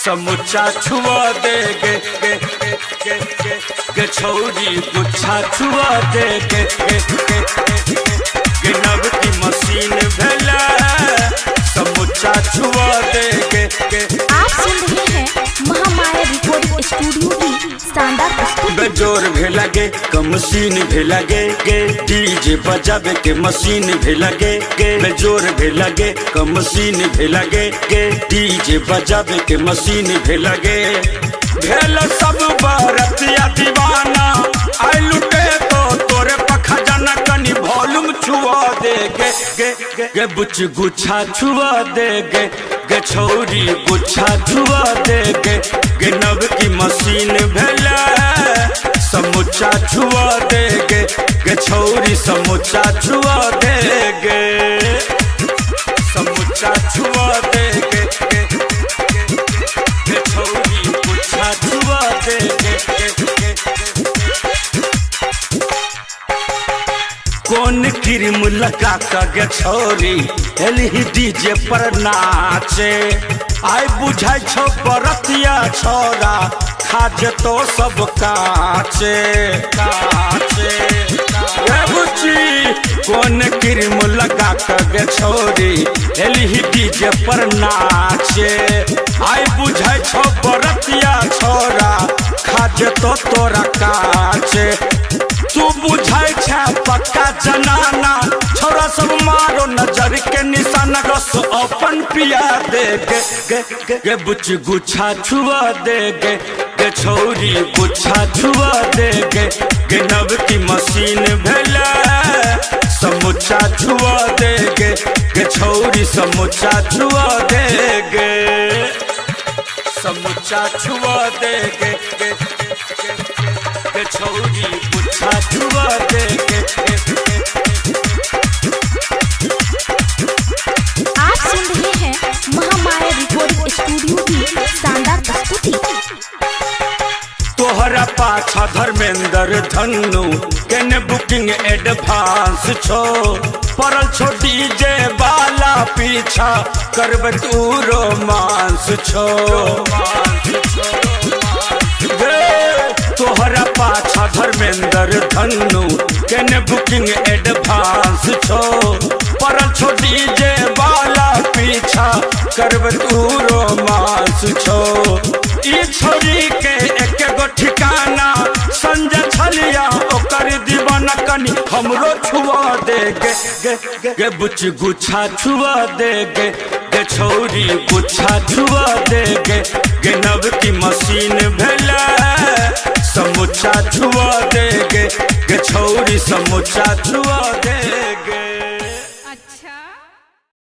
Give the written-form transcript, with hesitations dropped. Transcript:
समुचा छुआ दे गे छौरी गुच्छा छुआ दे गे नव की मशीन भेला समुचा छुआ दे आप सुन रहे हैं महामाया रिकॉर्डिंग स्टूडियो की शानदार प्रस्तुति। बेजोर भी लगे क मशीन भी लगे गे डीजे बजावे के मशीन भी लगे गे बेजोर भी लगे क मशीन भी लगे गे डीजे बजावे के मशीन भी लगे भेल सब बरतिया दीवाना आई लुटे तो तोरे पखा जाना कनी वॉल्यूम छुआ दे गे बुच गुच्छा छुआ दे गे छौरी गुच्छा छुआ दे गे नव की मशीन भेला समुचा छुआ दे गे छौरी समुचा छुआ दे समुचा छुआ दे गे छौरी गुच्छा छुआ दे कौन क्रीम लगा गे छौरी एलही डीजे पर नाचे आई बुझाई छो बरतिया छोरा खाज तो सब काचे काचे बुची कौन क्रीम लगा गे छौरी एलही डीजे पर नाचे आई बुझाई छो बरतिया छोरा खाज तो तोरा काचे तू बुझाई छा पक्का जनाना छोरा सब मारो नजर के निशाना रस अपन पिया दे गे बुच गुच्छा छुआ दे गे छौरी गुच्छा छुआ दे गे नव की मशीन भेला समुचा छुआ दे गे छौरी समुचा छुआ दे गे समुचा छुआ दे गे छौरी गुच्छा छुआ दे आप सुन रहे हैं महामाया रिकॉर्डिंग स्टूडियो की शानदार प्रस्तुति। तोहरा पाछा धर्मेंद्र धन्नु केने बुकिंग एडवांस छो परल छो डीजे वाला पीछा करबे तू रोमांस छो तोहरा पाछा धर्मेंद्र धन्नु केने बुकिंग एडवांस छो परल छो डीजे वाला पीछा करबे तू रोमांस छो ई छोरी के एक गो ठिकाना संजय छलिया ओकर दीवाना कनी हमरो छुआ दे गे बुच गुच्छा छुआ दे गे छौरी गुच्छा छुआ दे गे नव की मशीन भेला समुचा छुआ दे गे छौरी समुचा छुआ दे